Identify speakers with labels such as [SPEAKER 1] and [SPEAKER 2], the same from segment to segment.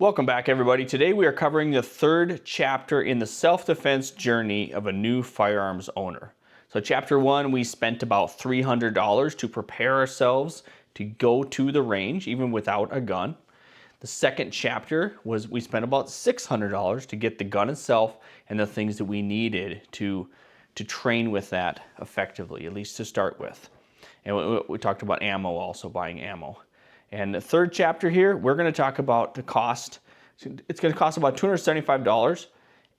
[SPEAKER 1] Welcome back, everybody. Today we are covering the third chapter in the self-defense journey of a new firearms owner. So chapter 1, we spent about $300 to prepare ourselves to go to the range, even without a gun. The second chapter was we spent about $600 to get the gun itself and the things that we needed to train with that effectively, at least to start with. And we talked about ammo, also buying ammo. And the third chapter here, we're going to talk about the cost. It's going to cost about $275,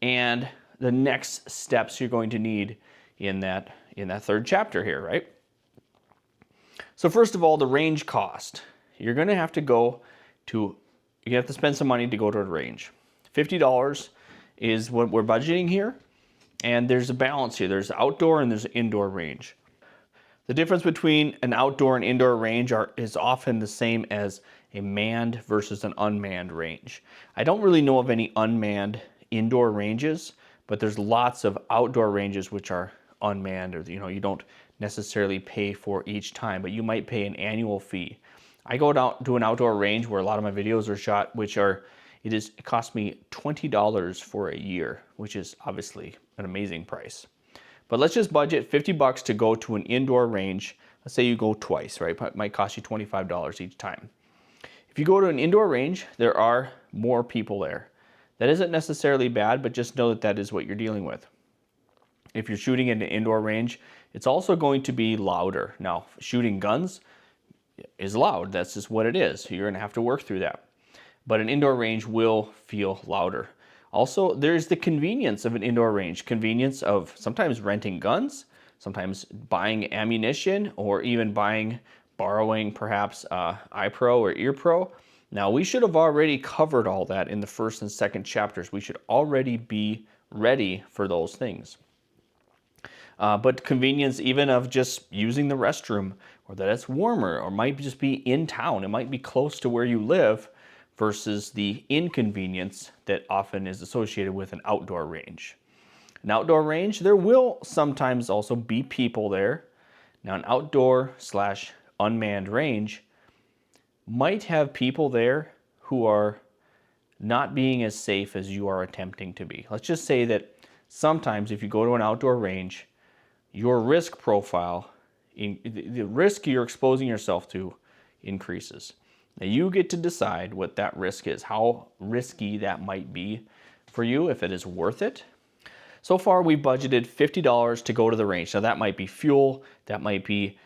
[SPEAKER 1] and the next steps you're going to need in that third chapter here, right? So first of all, the range cost. You're going to have to spend some money to go to a range. $50 is what we're budgeting here, and there's a balance here. There's outdoor and there's an indoor range. The difference between an outdoor and indoor range is often the same as a manned versus an unmanned range. I don't really know of any unmanned indoor ranges, but there's lots of outdoor ranges which are unmanned, or you don't necessarily pay for each time, but you might pay an annual fee. I go out to an outdoor range where a lot of my videos are shot, it cost me $20 for a year, which is obviously an amazing price. But let's just budget $50 to go to an indoor range. Let's say you go twice, right? It might cost you $25 each time. If you go to an indoor range, there are more people there. That isn't necessarily bad, but just know that that is what you're dealing with. If you're shooting in an indoor range, it's also going to be louder. Now, shooting guns is loud. That's just what it is. You're going to have to work through that. But an indoor range will feel louder. Also, there's the convenience of an indoor range. Convenience of sometimes renting guns, sometimes buying ammunition, or even borrowing perhaps iPro or EarPro. Now, we should have already covered all that in the first and second chapters. We should already be ready for those things. But convenience even of just using the restroom, or that it's warmer, or might just be in town. It might be close to where you live, versus the inconvenience that often is associated with an outdoor range. An outdoor range, there will sometimes also be people there. Now, an outdoor/unmanned range might have people there who are not being as safe as you are attempting to be. Let's just say that sometimes if you go to an outdoor range, your risk profile, the risk you're exposing yourself to, increases. Now you get to decide what that risk is, how risky that might be for you, if it is worth it. So far we budgeted $50 to go to the range. Now that might be fuel, that might be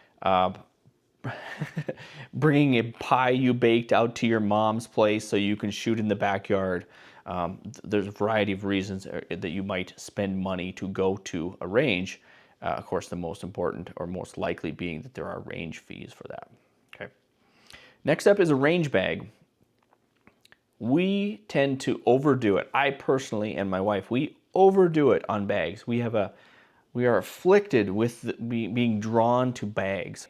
[SPEAKER 1] bringing a pie you baked out to your mom's place so you can shoot in the backyard. There's a variety of reasons that you might spend money to go to a range. Of course, the most important or most likely being that there are range fees for that. Okay. Next up is a range bag. We tend to overdo it. I personally and my wife, we overdo it on bags. We are afflicted with being drawn to bags.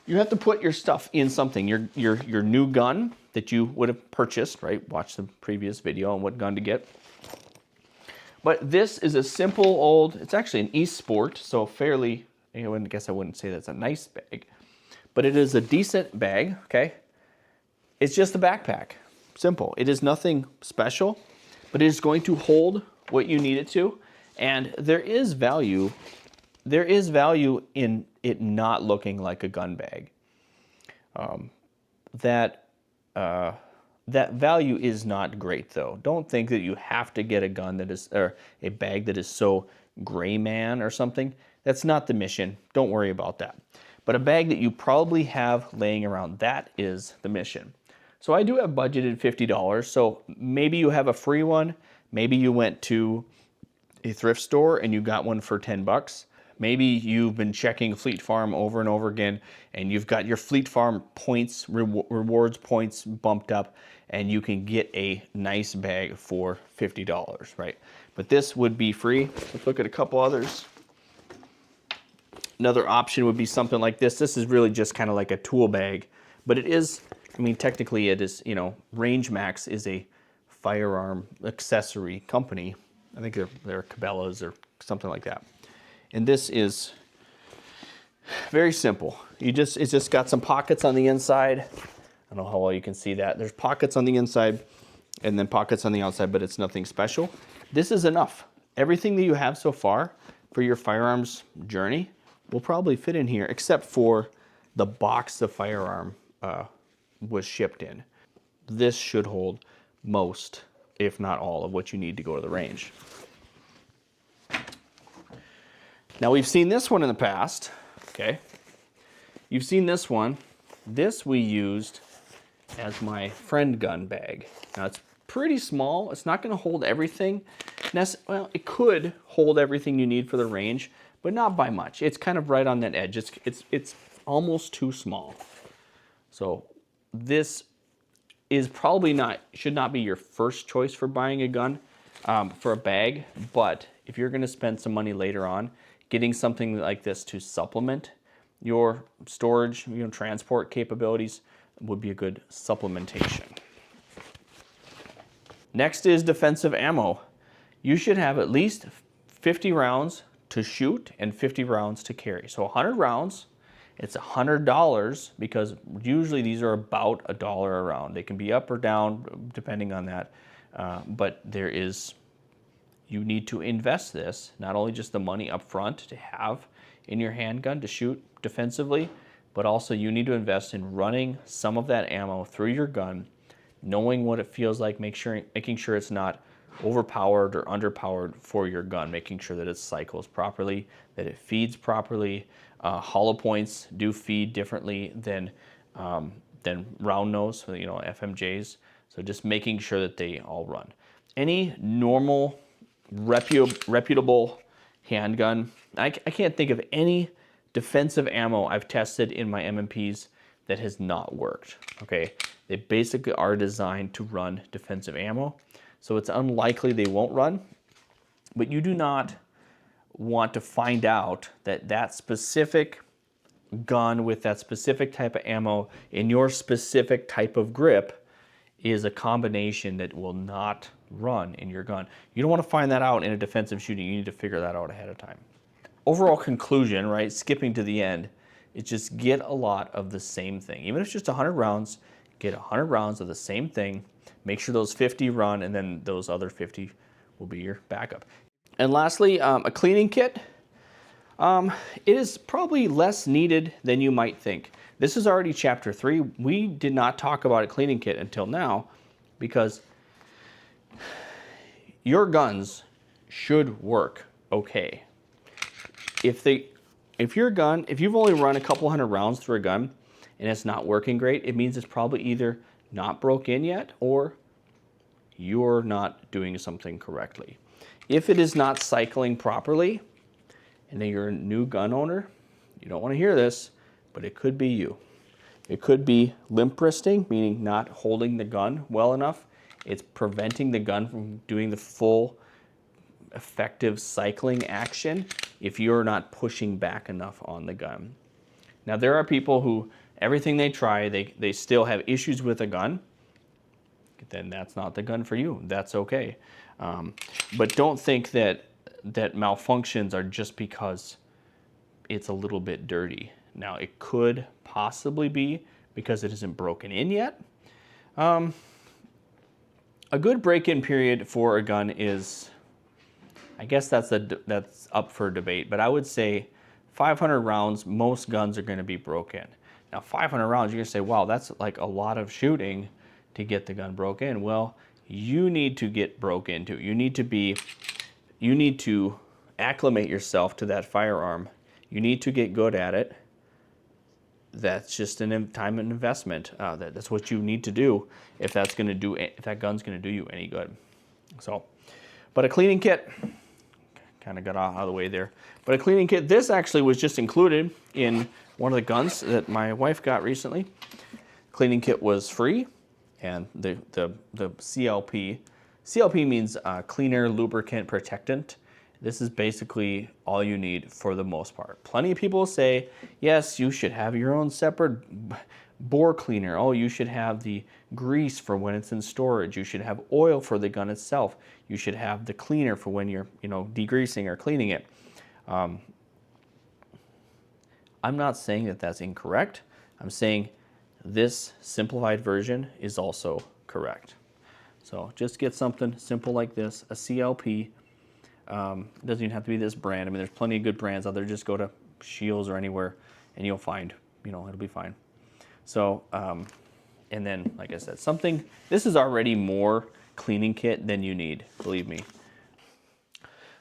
[SPEAKER 1] You have to put your stuff in something. Your new gun that you would have purchased, right? Watch the previous video on what gun to get. But this is a simple old, it's actually an Esport, so fairly, I guess I wouldn't say that's a nice bag, but it is a decent bag, okay? It's just a backpack, simple. It is nothing special, but it is going to hold what you need it to, and there is value in it not looking like a gun bag. That value is not great, though. Don't think that you have to get a gun or a bag that is so gray man or something. That's not the mission. Don't worry about that. But a bag that you probably have laying around, that is the mission. So I do have budgeted $50. So maybe you have a free one. Maybe you went to a thrift store and you got one for $10. Maybe you've been checking Fleet Farm over and over again, and you've got your Fleet Farm points, rewards points bumped up, and you can get a nice bag for $50, right? But this would be free. Let's look at a couple others. Another option would be something like this. This is really just kind of like a tool bag, but it is, technically it is, Range Max is a firearm accessory company. I think they're Cabela's or something like that. And this is very simple. It's just got some pockets on the inside. I don't know how well you can see that. There's pockets on the inside, and then pockets on the outside, but it's nothing special. This is enough. Everything that you have so far for your firearms journey will probably fit in here, except for the box the firearm was shipped in. This should hold most, if not all, of what you need to go to the range. Now, we've seen this one in the past, okay? You've seen this one. This we used as my friend gun bag. Now, it's pretty small. It's not going to hold everything. Well, it could hold everything you need for the range, but not by much. It's kind of right on that edge. It's almost too small. So this is probably should not be your first choice for buying a gun for a bag, but if you're going to spend some money later on, getting something like this to supplement your storage, transport capabilities would be a good supplementation. Next is defensive ammo. You should have at least 50 rounds to shoot and 50 rounds to carry. So 100 rounds, it's $100 because usually these are about $1 a round. They can be up or down depending on that, but you need to invest this, not only just the money up front to have in your handgun to shoot defensively, but also you need to invest in running some of that ammo through your gun, knowing what it feels like, making sure it's not overpowered or underpowered for your gun, making sure that it cycles properly, that it feeds properly. Hollow points do feed differently than round nose, FMJs. So just making sure that they all run. Any normal, reputable handgun, I can't think of any defensive ammo I've tested in my M&Ps that has not worked, okay? They basically are designed to run defensive ammo, so it's unlikely they won't run, but you do not want to find out that specific gun with that specific type of ammo in your specific type of grip is a combination that will not run in your gun. You don't want to find that out in a defensive shooting. You need to figure that out ahead of time. Overall conclusion, right, skipping to the end, is just get a lot of the same thing. Even if it's just 100 rounds, get 100 rounds of the same thing. Make sure those 50 run, and then those other 50 will be your backup. And lastly, a cleaning kit. It is probably less needed than you might think. This is already chapter 3. We did not talk about a cleaning kit until now because your guns should work okay. If you've only run a couple hundred rounds through a gun and it's not working great, it means it's probably either not broke in yet or you're not doing something correctly. If it is not cycling properly, and then you're a new gun owner, you don't want to hear this, but it could be you. It could be limp wristing, meaning not holding the gun well enough. It's preventing the gun from doing the full effective cycling action if you're not pushing back enough on the gun. Now, there are people who everything they try, they still have issues with a gun. Then that's not the gun for you. That's okay. But don't think that malfunctions are just because it's a little bit dirty. Now, it could possibly be because it isn't broken in yet. A good break-in period for a gun is, I guess that's up for debate, but I would say 500 rounds, most guns are going to be broken. Now, 500 rounds, you're going to say, wow, that's like a lot of shooting to get the gun broke in. Well, you need to get broke into. You need to acclimate yourself to that firearm. You need to get good at it. That's just time and investment. That's what you need to do if that gun's going to do you any good. So, but a cleaning kit, kind of got out of the way there. But a cleaning kit, this actually was just included in one of the guns that my wife got recently. Cleaning kit was free, and the CLP. CLP means cleaner, lubricant, protectant. This is basically all you need for the most part. Plenty of people say, yes, you should have your own separate bore cleaner. Oh, you should have the grease for when it's in storage. You should have oil for the gun itself. You should have the cleaner for when you're, degreasing or cleaning it. I'm not saying that that's incorrect. I'm saying this simplified version is also correct. So just get something simple like this, a CLP. It doesn't even have to be this brand. I mean, there's plenty of good brands out there. Just go to Shields or anywhere and you'll find, it'll be fine. So, and then, like I said, this is already more cleaning kit than you need, believe me.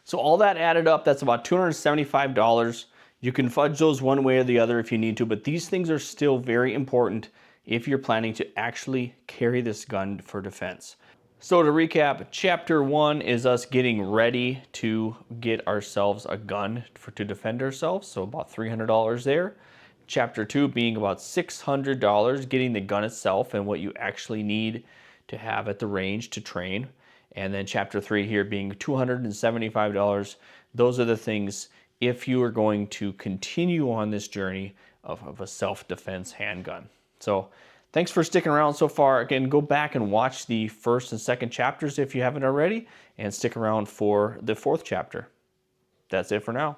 [SPEAKER 1] So all that added up, that's about $275. You can fudge those one way or the other if you need to, but these things are still very important if you're planning to actually carry this gun for defense. So to recap, chapter 1 is us getting ready to get ourselves a gun to defend ourselves, so about $300 there. Chapter 2 being about $600, getting the gun itself and what you actually need to have at the range to train. And then chapter 3 here being $275. Those are the things if you are going to continue on this journey of a self-defense handgun. So thanks for sticking around so far. Again, go back and watch the first and second chapters if you haven't already, and stick around for the fourth chapter. That's it for now.